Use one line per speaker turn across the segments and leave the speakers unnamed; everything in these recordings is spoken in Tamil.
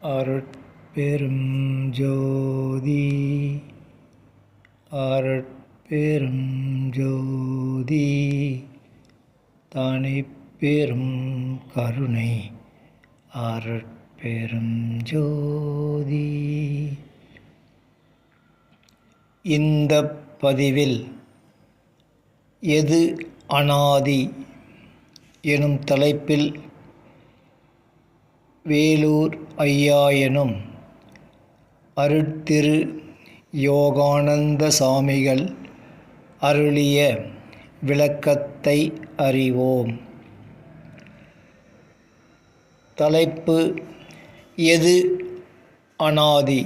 அருட்பெரும் ஜோதி அருட்பெரும் ஜோதி தனிப்பெரும் கருணை அருட்பெரும் ஜோதி. இந்த பதிவில் எது அநாதி எனும் தலைப்பில் வேலூர் ஐயா எனும் அருட்திரு யோகானந்த சாமிகள் அருளிய விளக்கத்தை அறிவோம். தலைப்பு: எது அநாதி?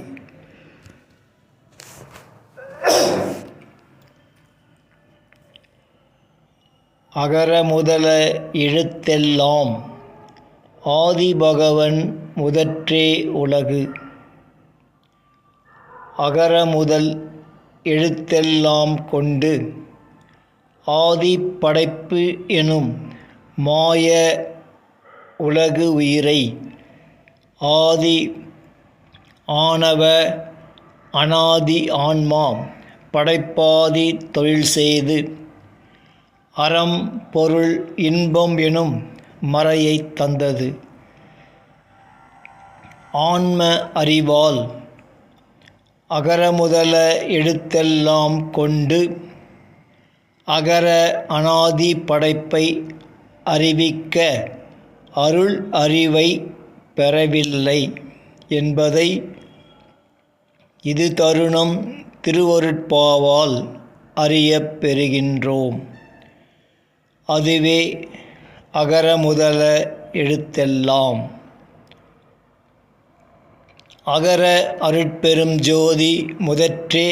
அகர முதல எழுத்தெல்லாம் ஆதிபகவன் முதற்றே உலகு. அகர முதல் எழுத்தெல்லாம் கொண்டு ஆதி படைப்பு எனும் மாய உலகு உயிரை ஆதி ஆணவ அநாதி ஆன்மா படைப்பாதி தொழில் செய்து அறம் பொருள் இன்பம் எனும் மறையை தந்தது. ஆன்ம அறிவால் அகர முதல எழுத்தெல்லாம் கொண்டு அகர அநாதி படைப்பை அறிவிக்க அருள் அறிவை பெறவில்லை என்பதை இது தருணம் திருவருட்பாவால் அறியப் பெறுகின்றோம். அதுவே அகர முதல எழுத்தெல்லாம். அகர அருட்பெரும் ஜோதி முதற்றே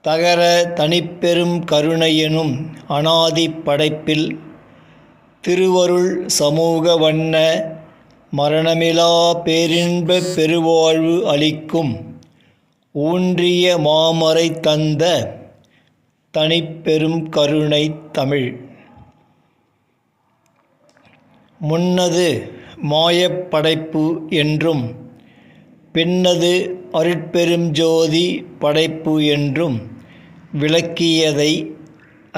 தகர தனிப்பெரும் கருணையெனும் அநாதி படைப்பில் திருவருள் சமூக வண்ண மரணமிலா பேரின்ப பெருவாழ்வு அளிக்கும் ஊன்றிய மாமறை தந்த தனிப்பெரும் கருணை தமிழ். முன்னது மாயப் படைப்பு என்றும் பின்னது அருட்பெரும் ஜோதி படைப்பு என்றும் விளக்கியதை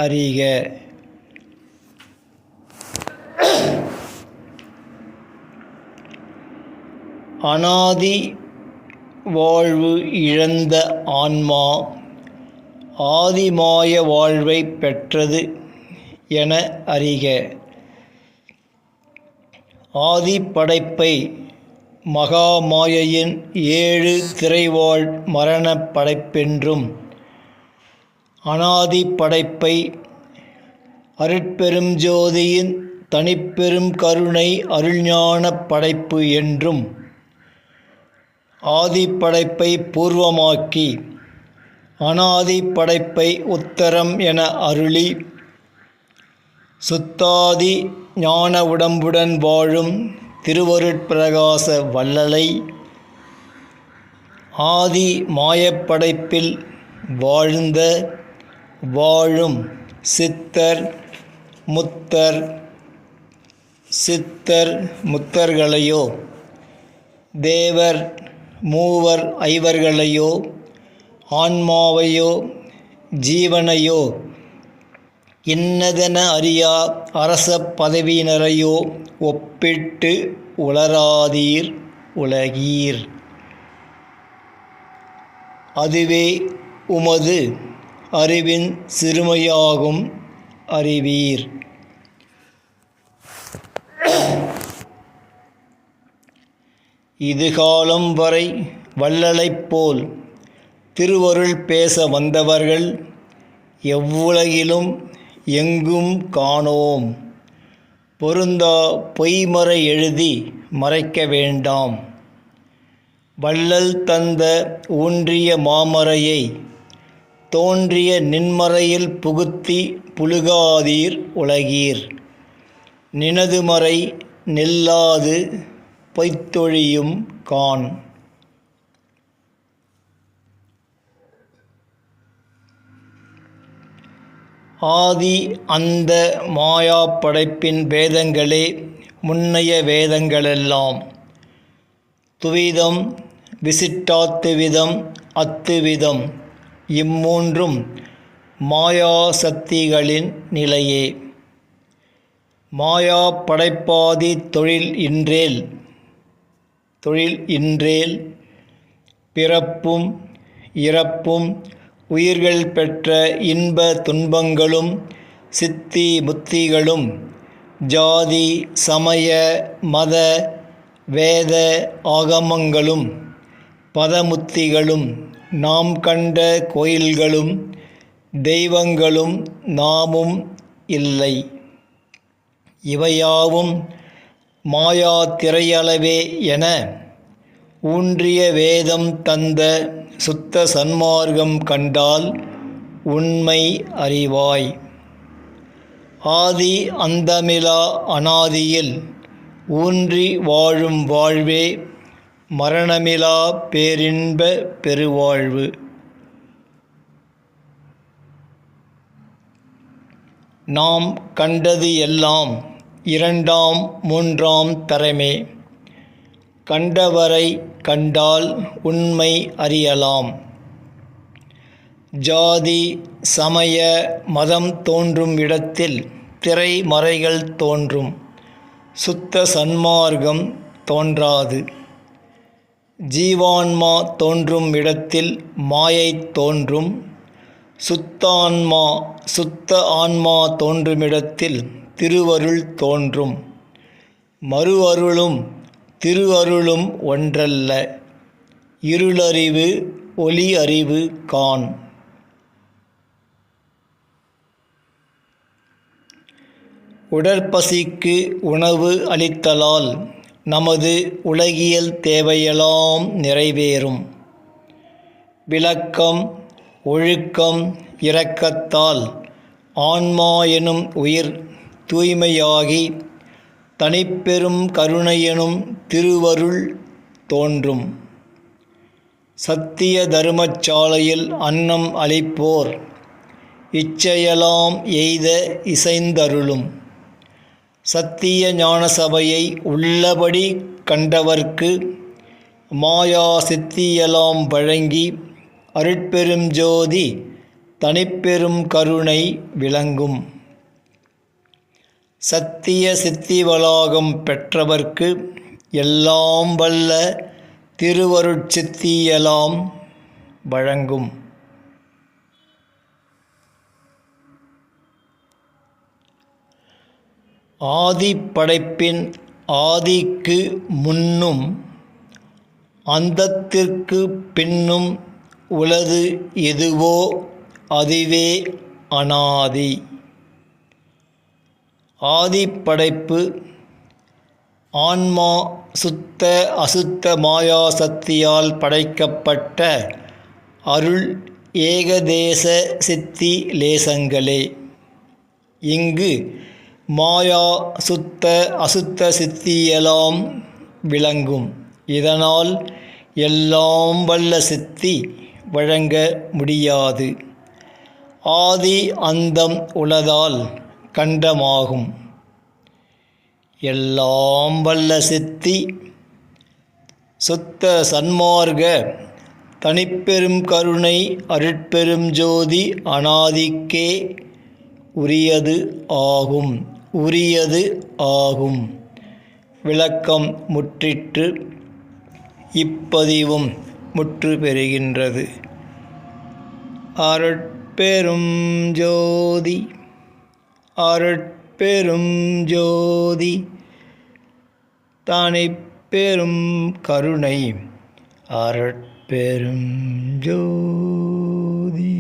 அறிக. அநாதி வாழ்வு இழந்த ஆன்மா ஆதிமாய வாழ்வை பெற்றது என அறிக. ஆதி படைப்பை மகாமாயையின் 7 திரைவாழ் மரண படைப்பென்றும் அநாதி படைப்பை அருட்பெரும் ஜோதியின் தனிப்பெரும் கருணை அருள்ஞான படைப்பு என்றும் ஆதி படைப்பை பூர்வமாக்கி அநாதி படைப்பை உத்தரம் என அருளி சுத்தாதி ஞான உடம்புடன் வாழும் திருவருட்பிரகாச வள்ளலை ஆதி மாயப்படைப்பில் வாழ்ந்த வாழும் சித்தர் முத்தர்களையோ தேவர் மூவர் ஐவர்களையோ ஆன்மாவையோ ஜீவனையோ இன்னதென அறியா அரச பதவியினரையோ ஒப்பிட்டு உளராதீர் உலகீர். அதுவே உமது அறிவின் சிறுமையாகும் அறிவீர். இதுகாலம் வரை வள்ளலைப் போல் திருவருள் பேச வந்தவர்கள் எவ்வுலகிலும் எங்கும் காணோம். பொருந்தா பொய்மறை எழுதி மறைக்க வேண்டாம். வள்ளல் தந்த ஊன்றிய மாமறையை தோன்றிய நின்மறையில் புகுத்தி புலுகாதீர் உலகீர். நினதுமறை நில்லாது பொய்த்தொழியும் காண். ஆதி அந்த மாயா படைப்பின் வேதங்களே முன்னைய வேதங்களெல்லாம். துவிதம் விசிட்டாத்துவிதம் அத்துவிதம் இம்மூன்றும் மாயா சக்திகளின் நிலையே. மாயா படைப்பாதி தொழில் இன்றேல் பிறப்பும் இறப்பும் உயிர்கள் பெற்ற இன்ப துன்பங்களும் சித்தி முத்திகளும் ஜாதி சமய மத வேத ஆகமங்களும் பதமுத்திகளும் நாம் கண்ட கோயில்களும் தெய்வங்களும் நாமும் இல்லை. இவையாவும் மாயா திரையளவே என ஊன்றிய வேதம் தந்த சுத்த சன்மார்க்கம் கண்டால் உண்மை அறிவாய். ஆதி அந்தமிலா அனாதியில் ஊன்றி வாழும் வாழ்வே மரணமிலா பேரின்ப பெருவாழ்வு. நாம் கண்டது எல்லாம் இரண்டாம் மூன்றாம் தரமே. கண்டவரை கண்டால் உண்மை அறியலாம். ஜாதி சமய மதம் தோன்றும் இடத்தில் திரைமறைகள் தோன்றும். சுத்த சன்மார்க்கம் தோன்றாது. ஜீவான்மா தோன்றும் இடத்தில் மாயை தோன்றும். சுத்த ஆன்மா தோன்றுமிடத்தில் திருவருள் தோன்றும். மறு அருளும் திரு அருளும் ஒன்றல்ல. இருளறிவு ஒளி அறிவு காண். உடற்பசிக்கு உணவு அளித்தலால் நமது உலகியல் தேவையெல்லாம் நிறைவேறும். விளக்கம் ஒழுக்கம் இரக்கத்தால் ஆன்மா எனும் உயிர் தூய்மையாகி தனிப்பெரும் கருணையெனும் திருவருள் தோன்றும். சத்திய தருமச்சாலையில் அன்னம் அளிப்போர் இச்செயலாம் எய்த இசைந்தருளும். சத்திய ஞான சபையை உள்ளபடி கண்டவர்க்கு மாயா சித்தியலாம் வழங்கி அருட்பெரும் ஜோதி தனிப்பெரும் கருணை விளங்கும். சத்திய சித்தி வளாகம் பெற்றவர்க்கு எல்லாம் வல்ல திருவருட்சித்தியலாம் வழங்கும். ஆதி படைப்பின் ஆதிக்கு முன்னும் அந்தத்திற்கு பின்னும் உளது எதுவோ அதுவே அனாதி. ஆதிப்படைப்பு ஆன்மா சுத்த அசுத்த மாயா சக்தியால் படைக்கப்பட்ட அருள் ஏகதேச சித்தி லேசங்களே. இங்கு மாயா சுத்த அசுத்த சித்தியெல்லாம் விளங்கும். இதனால் எல்லாம் வல்ல சித்தி வழங்க முடியாது. ஆதி அந்தம் உளதால் கண்டமாகும். எல்லாம் வல்ல சித்தி சுத்த சன்மார்க்க தனிப்பெரும் கருணை அருட்பெரும் ஜோதி அனாதிக்கே உரியது ஆகும். விளக்கம் முற்றிற்று. இப்பதிவும் முற்று பெறுகின்றது. அருட்பெரும் ஜோதி அருட்பெரும் ஜோதி தனிப்பெரும் கருணை அருட்பெரும் ஜோதி.